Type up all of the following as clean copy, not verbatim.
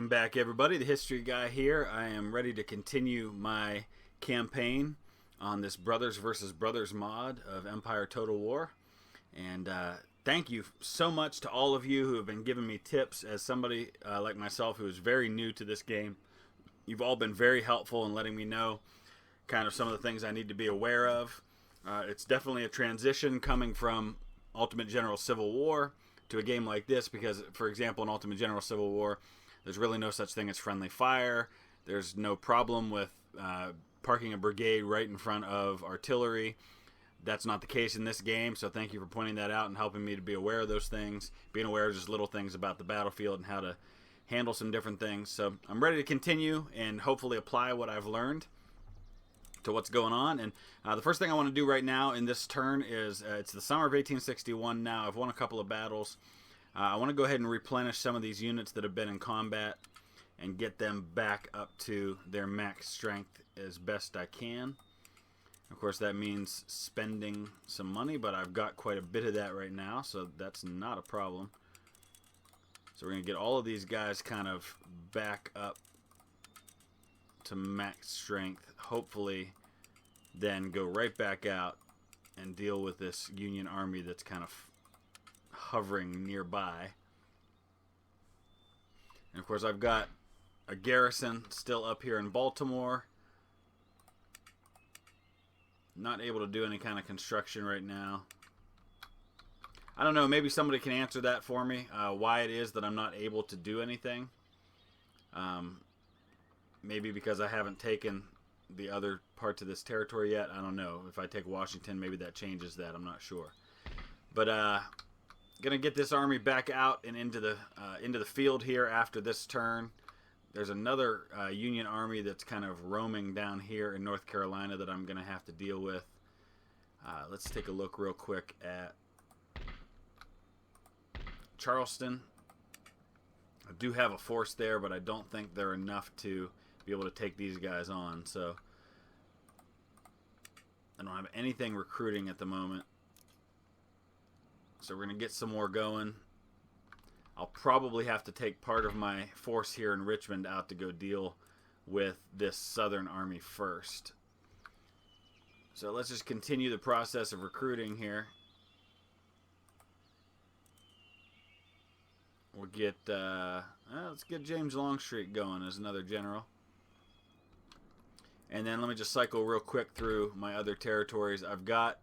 Welcome back, everybody. The History Guy here. I am ready to continue my campaign on this Brothers versus Brothers mod of Empire Total War. And thank you so much to all of you who have been giving me tips as somebody like myself who is very new to this game. You've all been very helpful in letting me know kind of some of the things I need to be aware of. It's definitely a transition coming from Ultimate General Civil War to a game like this because, for example, in Ultimate General Civil War, there's really no such thing as friendly fire. There's no problem with parking a brigade right in front of artillery. That's not the case in this game, so thank you for pointing that out and helping me to be aware of those things, being aware of just little things about the battlefield and how to handle some different things. So I'm ready to continue and hopefully apply what I've learned to what's going on. And the first thing I want to do right now in this turn is it's the summer of 1861 now. I've won a couple of battles. I want to go ahead and replenish some of these units that have been in combat and get them back up to their max strength as best I can. Of course, that means spending some money, but I've got quite a bit of that right now, so that's not a problem. So we're going to get all of these guys kind of back up to max strength, hopefully then go right back out and deal with this Union Army that's kind of hovering nearby. And of course I've got a garrison still up here in Baltimore. Not able to do any kind of construction right now. I don't know, maybe somebody can answer that for me, why it is that I'm not able to do anything. Maybe because I haven't taken the other parts of this territory yet. I don't know. If I take Washington, maybe that changes that. I'm not sure. But gonna get this army back out and into the field here after this turn. There's another Union army that's kind of roaming down here in North Carolina that I'm gonna have to deal with. Let's take a look real quick at Charleston. I do have a force there, but I don't think they're enough to be able to take these guys on. So I don't have anything recruiting at the moment. So we're going to get some more going. I'll probably have to take part of my force here in Richmond out to go deal with this Southern Army first. So let's just continue the process of recruiting here. We'll get, let's get James Longstreet going as another general. And then let me just cycle real quick through my other territories. I've got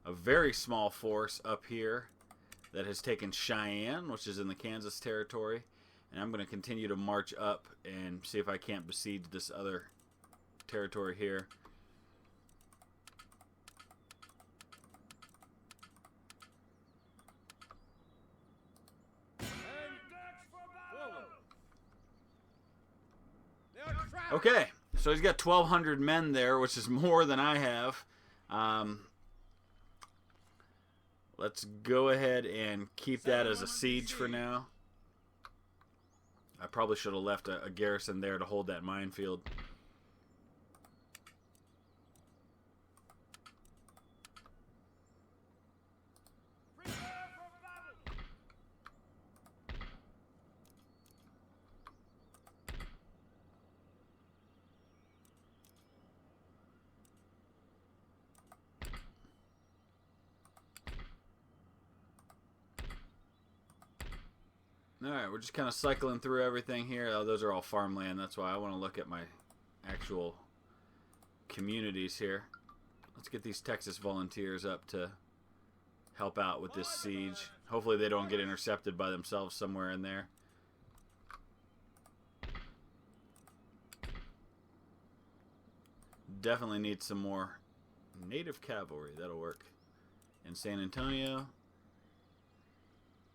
a very small force up here that has taken Cheyenne, which is in the Kansas territory. And I'm going to continue to march up and see if I can't besiege this other territory here. Okay, so he's got 1,200 men there, which is more than I have. Let's go ahead and keep that as a siege for now. I probably should have left a garrison there to hold that minefield. Alright, we're just kind of cycling through everything here. Oh, those are all farmland. That's why I want to look at my actual communities here. Let's get these Texas volunteers up to help out with this siege. Hopefully they don't get intercepted by themselves somewhere in there. Definitely need some more native cavalry. That'll work. In San Antonio.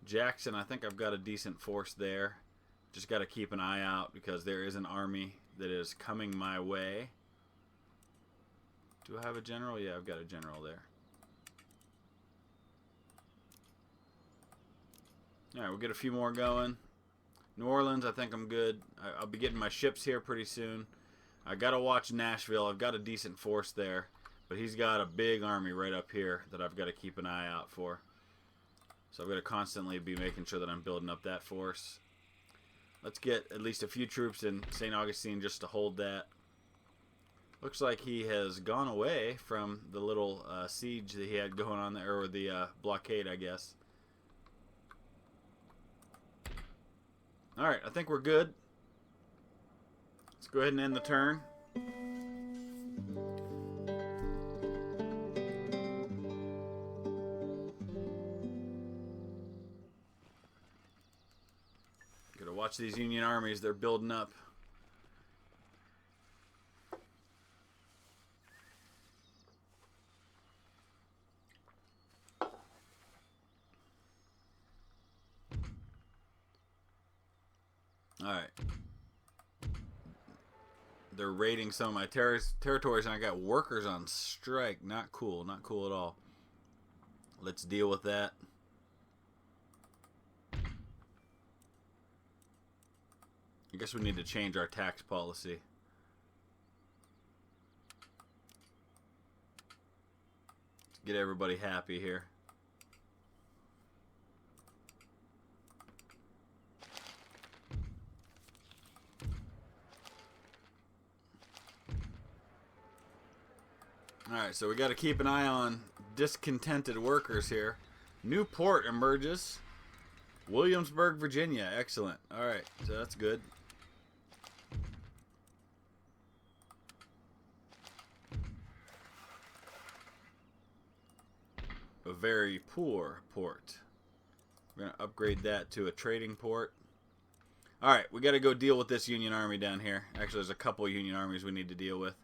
Jackson, I think I've got a decent force there. Just got to keep an eye out because there is an army that is coming my way. Do I have a general? Yeah, I've got a general there. Alright, we'll get a few more going. New Orleans, I think I'm good. I'll be getting my ships here pretty soon. I got to watch Nashville. I've got a decent force there. But he's got a big army right up here that I've got to keep an eye out for. So I've got to constantly be making sure that I'm building up that force. Let's get at least a few troops in St. Augustine just to hold that. Looks like he has gone away from the little siege that he had going on there, or the blockade, I guess. Alright, I think we're good. Let's go ahead and end the turn. Gotta watch these Union armies, they're building up. Alright. They're raiding some of my territories, and I got workers on strike. Not cool. Not cool at all. Let's deal with that. I guess we need to change our tax policy. Let's get everybody happy here. Alright, so we got to keep an eye on discontented workers here. New port emerges. Williamsburg, Virginia. Excellent. Alright, so that's good. A very poor port. We're going to upgrade that to a trading port. Alright, we got to go deal with this Union army down here. Actually, there's a couple Union armies we need to deal with.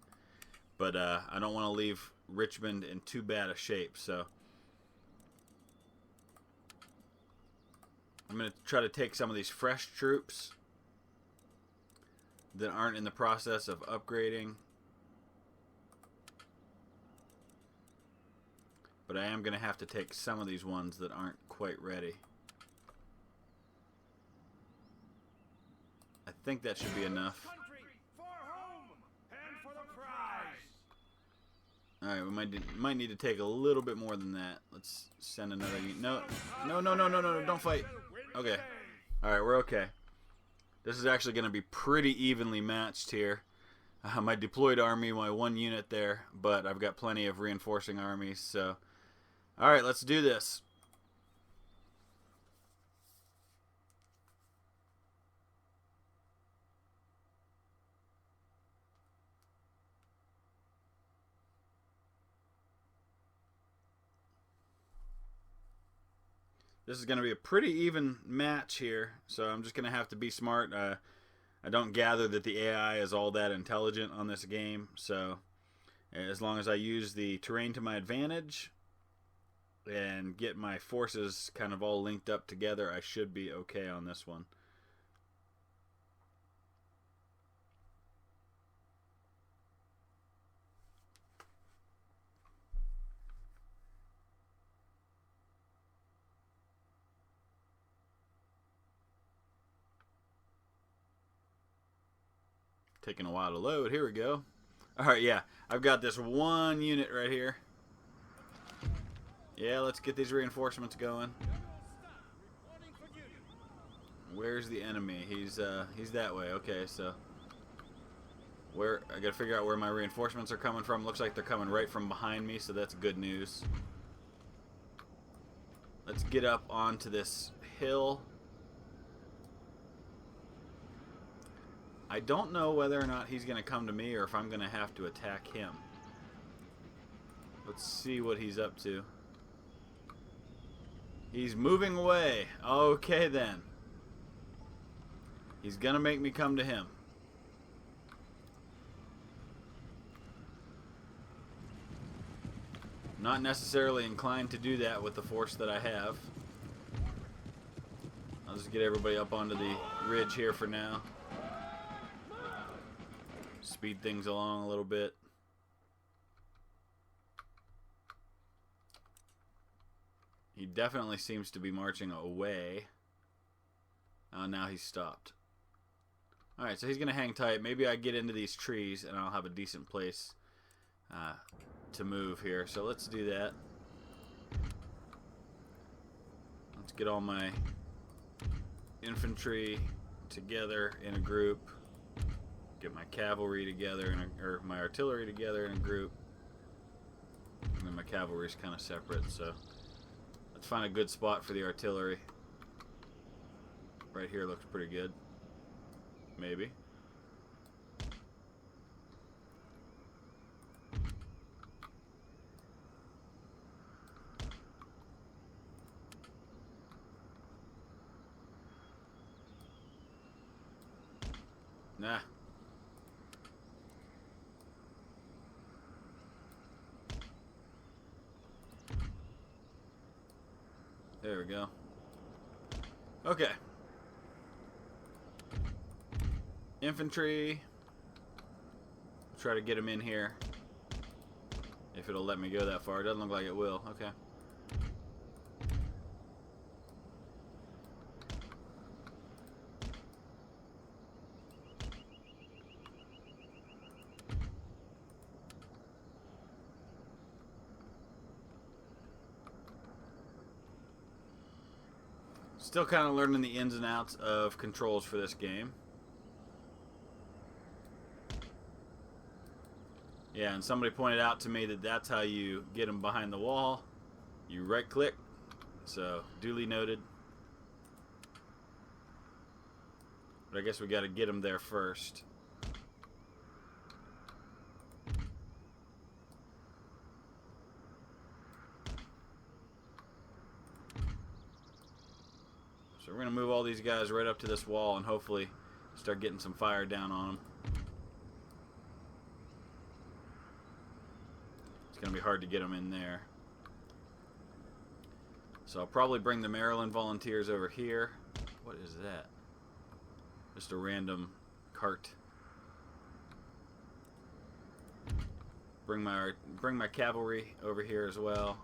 But I don't want to leave Richmond in too bad a shape, so I'm going to try to take some of these fresh troops that aren't in the process of upgrading. But I am going to have to take some of these ones that aren't quite ready. I think that should be enough. Alright, we might need to take a little bit more than that. Let's send another... No, don't fight. Okay. Alright, we're okay. This is actually going to be pretty evenly matched here. My deployed army, my one unit there, but I've got plenty of reinforcing armies, so... Alright, let's do this. This is going to be a pretty even match here, so I'm just going to have to be smart. I don't gather that the AI is all that intelligent on this game, so as long as I use the terrain to my advantage and get my forces kind of all linked up together, I should be okay on this one. Taking a while to load. Here we go. Alright, yeah. I've got this one unit right here. Yeah, let's get these reinforcements going. Where's the enemy? He's that way. Okay, so I gotta figure out where my reinforcements are coming from. Looks like they're coming right from behind me, so that's good news. Let's get up onto this hill. I don't know whether or not he's going to come to me or if I'm going to have to attack him. Let's see what he's up to. He's moving away. Okay, then. He's going to make me come to him. Not necessarily inclined to do that with the force that I have. I'll just get everybody up onto the ridge here for now. Speed things along a little bit. He definitely seems to be marching away. Oh, now he's stopped. Alright, so he's going to hang tight. Maybe I get into these trees and I'll have a decent place to move here. So let's do that. Let's get all my infantry together in a group. Get my cavalry together, or my artillery together in a group. And then my cavalry's kind of separate, so let's find a good spot for the artillery. Right here looks pretty good. Maybe. Nah. There we go. Okay. Infantry. Try to get them in here. If it'll let me go that far. It doesn't look like it will. Okay. Still kind of learning the ins and outs of controls for this game. Yeah, and somebody pointed out to me that that's how you get them behind the wall. You right click. So, duly noted. But I guess we got to get them there first. So we're going to move all these guys right up to this wall and hopefully start getting some fire down on them. It's going to be hard to get them in there. So I'll probably bring the Maryland volunteers over here. What is that? Just a random cart. Bring my cavalry over here as well.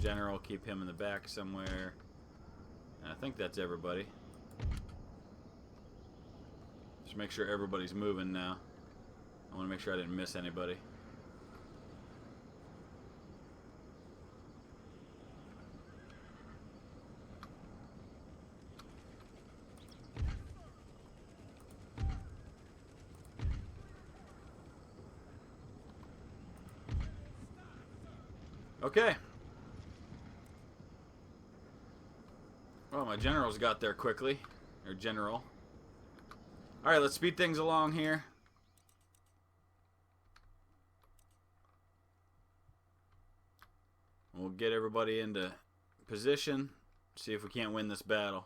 General, keep him in the back somewhere. And I think that's everybody. Just make sure everybody's moving now. I want to make sure I didn't miss anybody. Okay. Well, my generals got there quickly. Or general. Alright, let's speed things along here. We'll get everybody into position. See if we can't win this battle.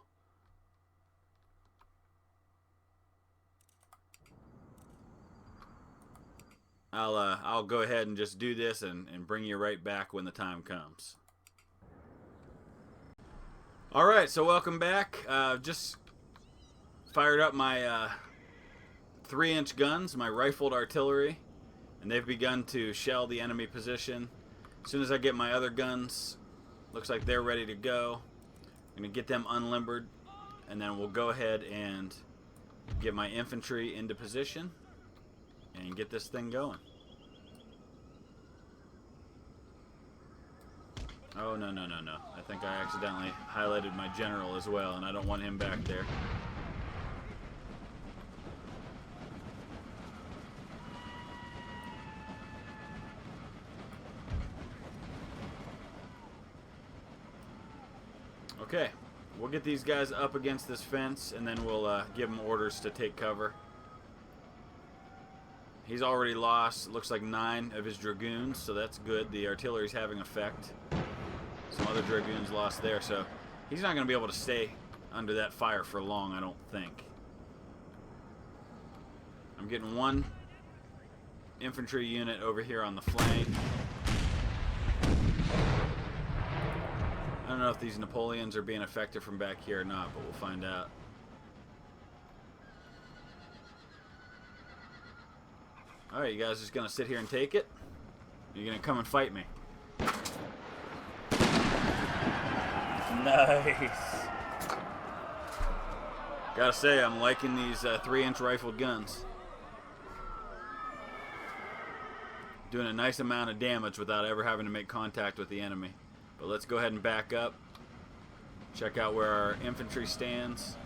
I'll go ahead and just do this and bring you right back when the time comes. Alright, so welcome back. Just fired up my 3-inch guns, my rifled artillery, and they've begun to shell the enemy position. As soon as I get my other guns, looks like they're ready to go. I'm going to get them unlimbered, and then we'll go ahead and get my infantry into position and get this thing going. Oh, no, no, no, no. I think I accidentally highlighted my general as well, and I don't want him back there. Okay, we'll get these guys up against this fence, and then we'll give them orders to take cover. He's already lost, looks like 9 of his dragoons, so that's good. The artillery's having effect. Some other dragoons lost there, so he's not going to be able to stay under that fire for long, I don't think. I'm getting 1 infantry unit over here on the flank. I don't know if these Napoleons are being effective from back here or not, but we'll find out. Alright, you guys just going to sit here and take it? You're going to come and fight me? Nice. Gotta say, I'm liking these 3-inch rifled guns. Doing a nice amount of damage without ever having to make contact with the enemy. But let's go ahead and back up. Check out where our infantry stands.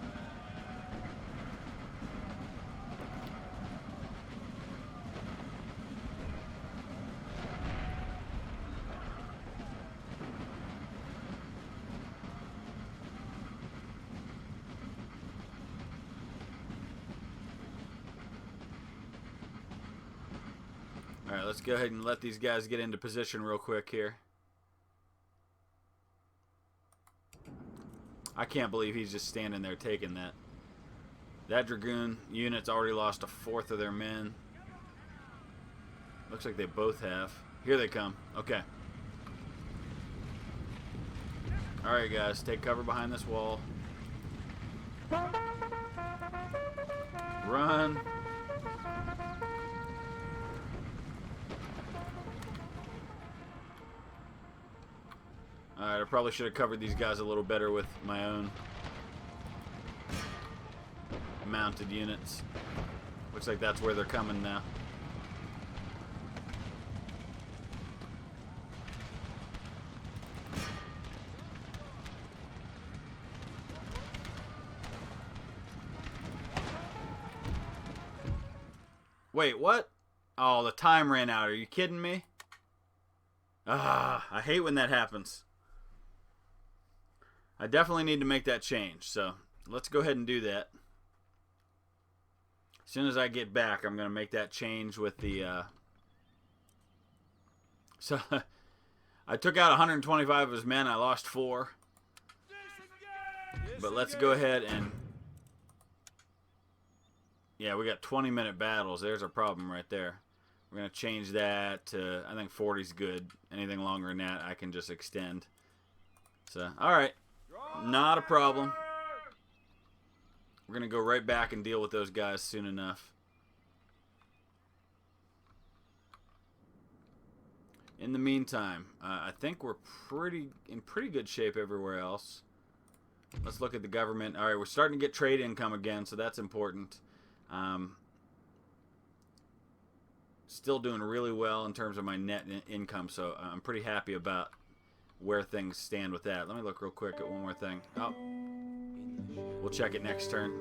let's go ahead and let these guys get into position real quick here. I can't believe he's just standing there taking that. That Dragoon unit's already lost a fourth of their men. Looks like they both have. Here they come. Okay. Alright, guys. Take cover behind this wall. Run. Alright, I probably should have covered these guys a little better with my own mounted units. Looks like that's where they're coming now. Wait, what? Oh, the time ran out. Are you kidding me? Ah, I hate when that happens. I definitely need to make that change, so let's go ahead and do that. As soon as I get back, I'm going to make that change with the... So, I took out 125 of his men. I lost 4. But let's go ahead and... Yeah, we got 20-minute battles. There's our problem right there. We're going to change that to... I think 40 is good. Anything longer than that, I can just extend. So, alright. Not a problem. We're going to go right back and deal with those guys soon enough. In the meantime, I think we're in pretty good shape everywhere else. Let's look at the government. All right, we're starting to get trade income again, so that's important. Still doing really well in terms of my net income, so I'm pretty happy about where things stand with that. Let me look real quick at one more thing. Oh. We'll check it next turn.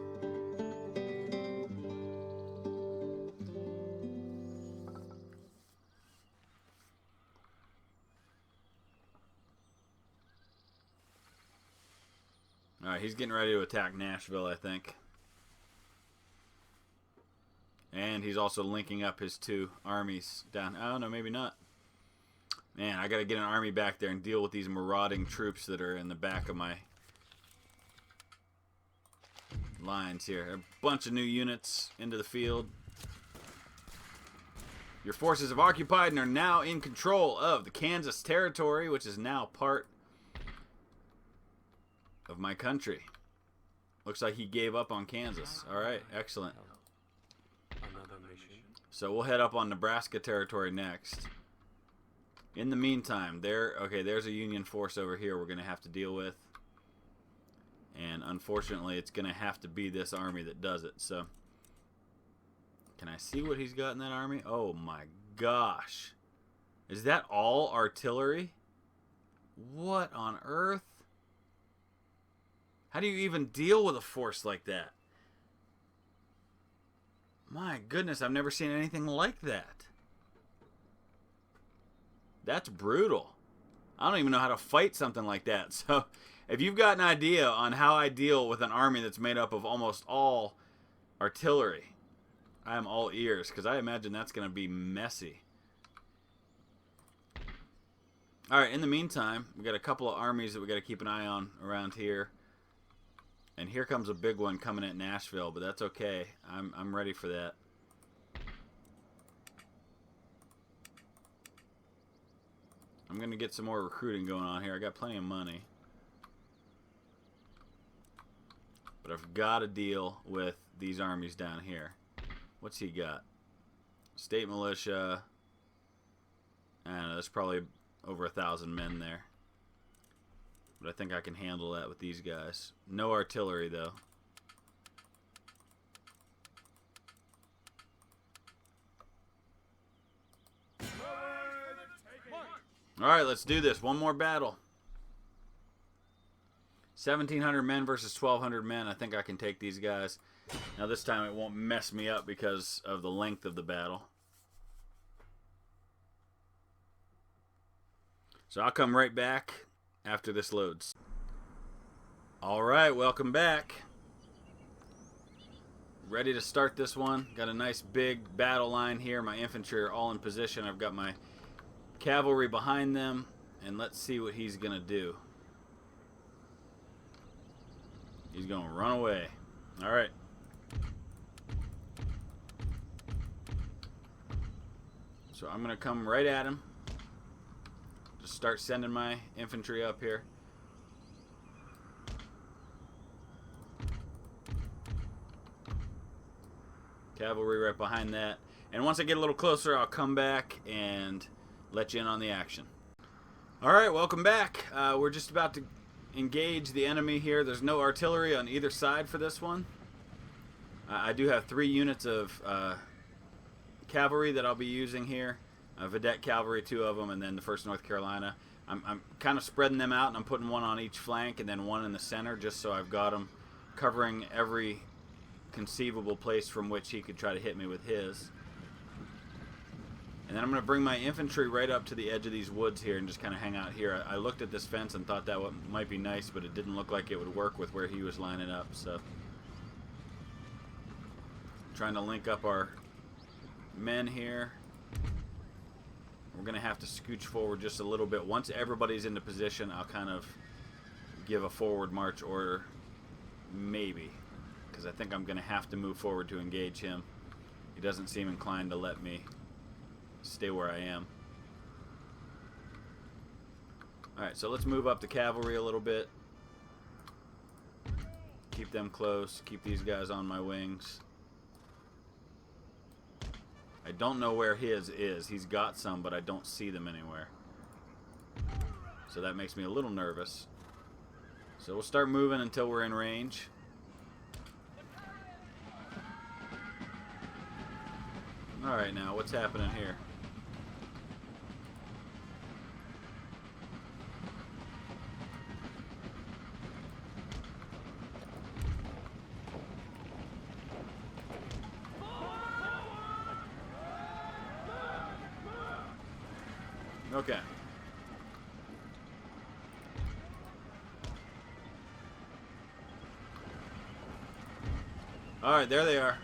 Alright, he's getting ready to attack Nashville, I think. And he's also linking up his 2 armies down. Oh, no, maybe not. Man, I got to get an army back there and deal with these marauding troops that are in the back of my lines here. A bunch of new units into the field. Your forces have occupied and are now in control of the Kansas territory, which is now part of my country. Looks like he gave up on Kansas. All right, excellent. So we'll head up on Nebraska territory next. In the meantime, there's a Union force over here we're going to have to deal with. And unfortunately, it's going to have to be this army that does it. So, can I see what he's got in that army? Oh my gosh. Is that all artillery? What on earth? How do you even deal with a force like that? My goodness, I've never seen anything like that. That's brutal. I don't even know how to fight something like that. So, if you've got an idea on how I deal with an army that's made up of almost all artillery, I am all ears, because I imagine that's going to be messy. Alright, in the meantime, we got a couple of armies that we got to keep an eye on around here. And here comes a big one coming at Nashville, but that's okay. I'm ready for that. I'm going to get some more recruiting going on here. I got plenty of money. But I've got to deal with these armies down here. What's he got? State militia. I don't know, there's probably over 1,000 men there. But I think I can handle that with these guys. No artillery, though. Alright, let's do this. One more battle. 1,700 men versus 1,200 men. I think I can take these guys. Now this time it won't mess me up because of the length of the battle. So I'll come right back after this loads. Alright, welcome back. ready to start this one. Got a nice big battle line here. My infantry are all in position. I've got my cavalry behind them, and let's see what he's going to do. He's going to run away. All right. So I'm going to come right at him. Just start sending my infantry up here. Cavalry right behind that. And once I get a little closer, I'll come back and let you in on the action. All right, welcome back. We're just about to engage the enemy here. There's no artillery on either side for this one. I do have 3 units of cavalry that I'll be using here. Vedette cavalry, 2 of them, and then the 1st North Carolina. I'm kind of spreading them out, and I'm putting 1 on each flank and then 1 in the center, just so I've got them covering every conceivable place from which he could try to hit me with his. And then I'm going to bring my infantry right up to the edge of these woods here and just kind of hang out here. I looked at this fence and thought that might be nice, but it didn't look like it would work with where he was lining up, so trying to link up our men here. We're going to have to scooch forward just a little bit. Once everybody's into position, I'll kind of give a forward march order, maybe, because I think I'm going to have to move forward to engage him. He doesn't seem inclined to let me stay where I am. Alright, so let's move up the cavalry a little bit. Keep them close. Keep these guys on my wings. I don't know where his is. He's got some, but I don't see them anywhere. So that makes me a little nervous. So we'll start moving until we're in range. Alright, now, what's happening here? Okay. Alright, there they are.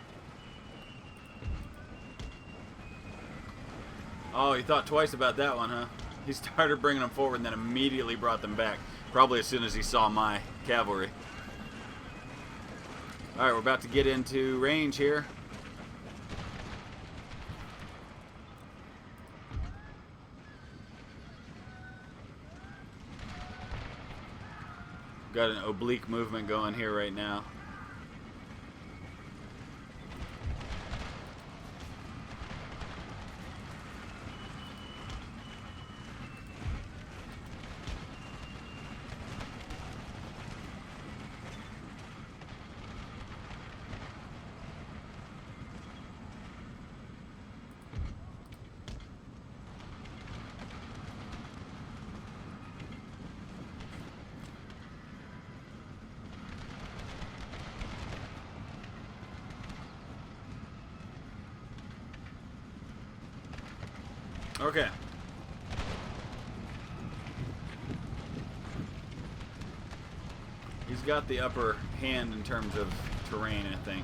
Oh, he thought twice about that one, huh? He started bringing them forward and then immediately brought them back. Probably as soon as he saw my cavalry. Alright, we're about to get into range here. Got an oblique movement going here right now. Okay. He's got the upper hand in terms of terrain, I think.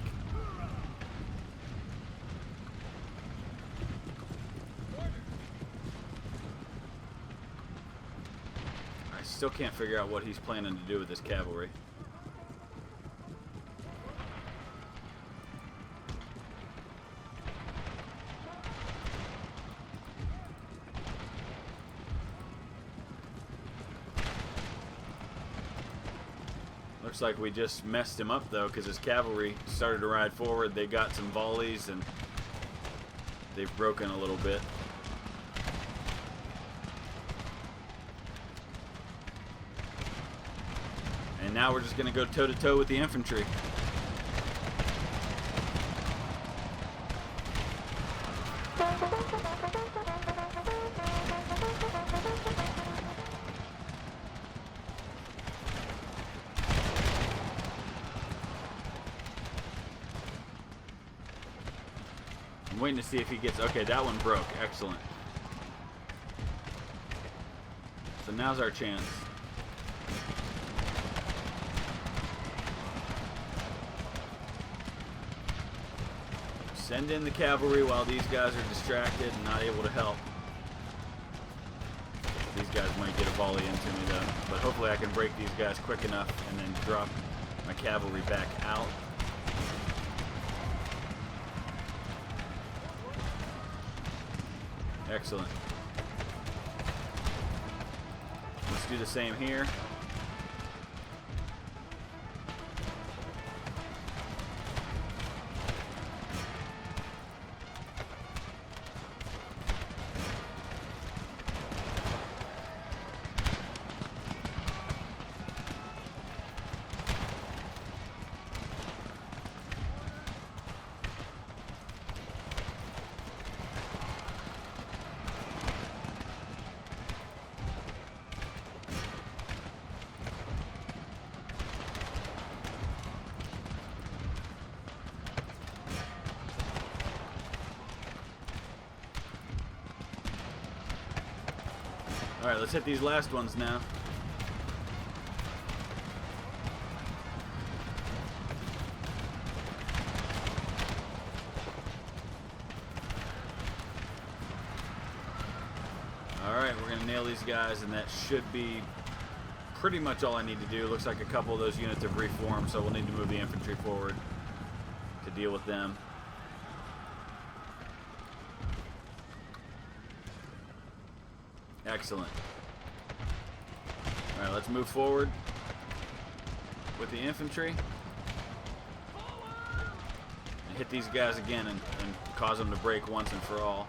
I still can't figure out what he's planning to do with this cavalry. Looks like we just messed him up, though, because his cavalry started to ride forward. They got some volleys, and they've broken a little bit. And now we're just going to go toe-to-toe with the infantry. I'm waiting to see if he gets... Okay, that one broke. Excellent. So now's our chance. Send in the cavalry while these guys are distracted and not able to help. These guys might get a volley into me though, but hopefully I can break these guys quick enough and then drop my cavalry back out. Excellent. Let's do the same here. Alright, let's hit these last ones now. Alright, we're going to nail these guys, and that should be pretty much all I need to do. Looks like a couple of those units have reformed, so we'll need to move the infantry forward to deal with them. Excellent. Alright, let's move forward with the infantry. And hit these guys again and cause them to break once and for all.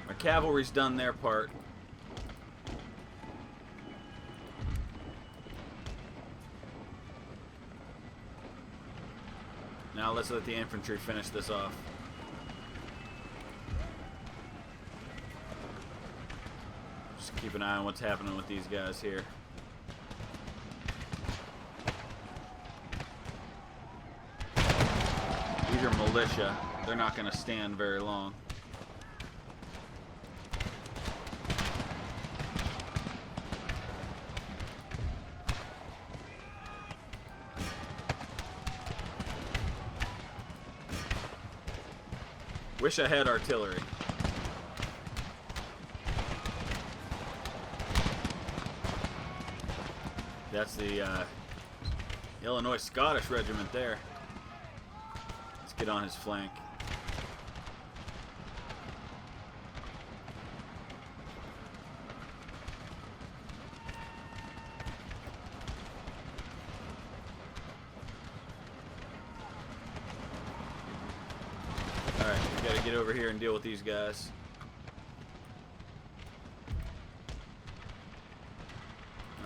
Our cavalry's done their part. Now let's let the infantry finish this off. Keep an eye on what's happening with these guys here. These are militia. They're not going to stand very long. Wish I had artillery. That's the Illinois Scottish Regiment there. Let's get on his flank. Alright, we gotta get over here and deal with these guys.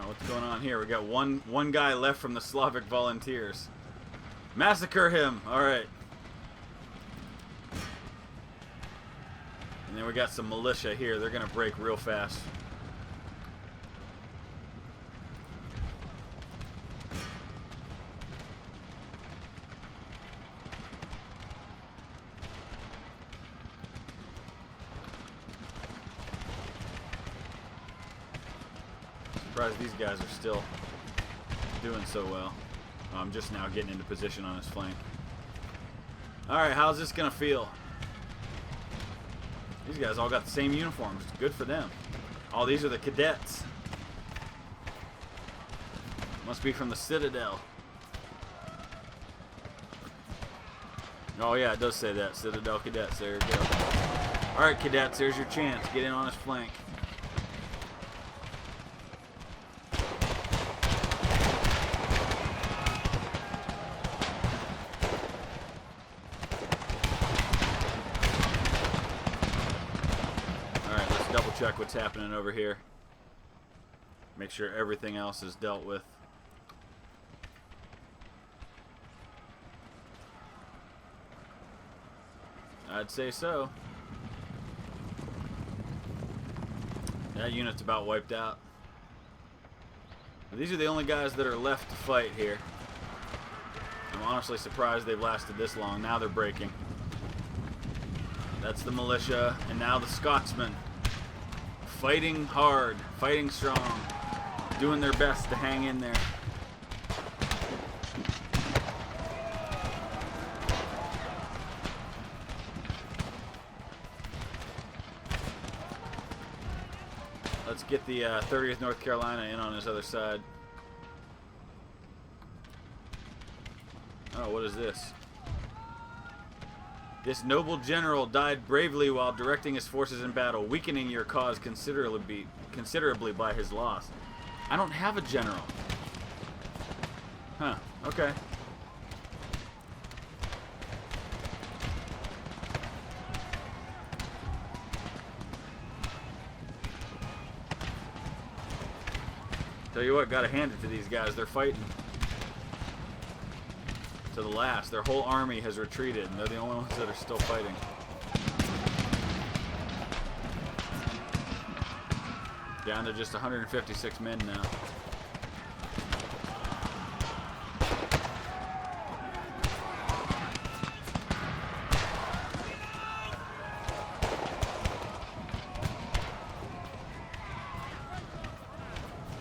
What's going on here? We got one guy left from the Slavic Volunteers. Massacre him! Alright. And then we got some militia here. They're gonna break real fast. Surprised these guys are still doing so well. I'm just now getting into position on his flank. Alright, how's this gonna feel? These guys all got the same uniforms. Good for them. Oh, these are the cadets. Must be from the Citadel. Oh yeah, it does say that. Citadel cadets. There you go. Alright, cadets, there's your chance. Get in on his flank. Check what's happening over here. Make sure everything else is dealt with. I'd say so. That unit's about wiped out. But these are the only guys that are left to fight here. I'm honestly surprised they've lasted this long. Now they're breaking. That's the militia, and now the Scotsmen. Fighting hard, fighting strong, doing their best to hang in there. Let's get the 30th North Carolina in on his other side. Oh, what is this? This noble general died bravely while directing his forces in battle, weakening your cause considerably by his loss. I don't have a general. Huh, okay. Tell you what, gotta hand it to these guys. They're fighting to the last. Their whole army has retreated, and they're the only ones that are still fighting. Down to just 156 men now.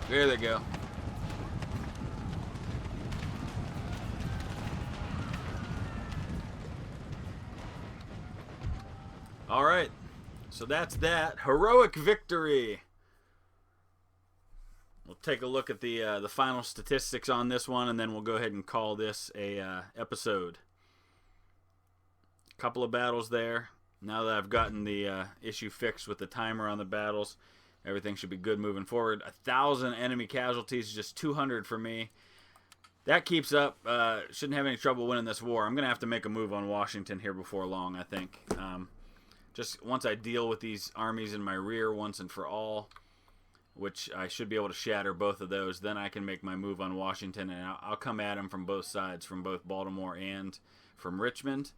There they go. All right, so that's that. Heroic victory. We'll take a look at the final statistics on this one, and then we'll go ahead and call this a episode. Couple of battles there. Now that I've gotten the issue fixed with the timer on the battles, everything should be good moving forward. 1,000 enemy casualties, just 200 for me. That keeps up. Shouldn't have any trouble winning this war. I'm going to have to make a move on Washington here before long, I think. Just once I deal with these armies in my rear once and for all, which I should be able to shatter both of those, then I can make my move on Washington, and I'll come at them from both sides, from both Baltimore and from Richmond.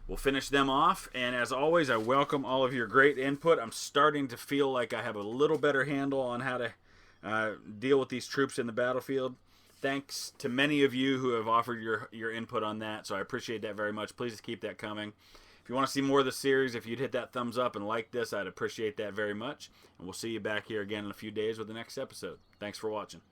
We'll finish them off, and as always, I welcome all of your great input. I'm starting to feel like I have a little better handle on how to deal with these troops in the battlefield. Thanks to many of you who have offered your input on that, so I appreciate that very much. Please keep that coming. If you want to see more of the series, if you'd hit that thumbs up and like this, I'd appreciate that very much. And we'll see you back here again in a few days with the next episode. Thanks for watching.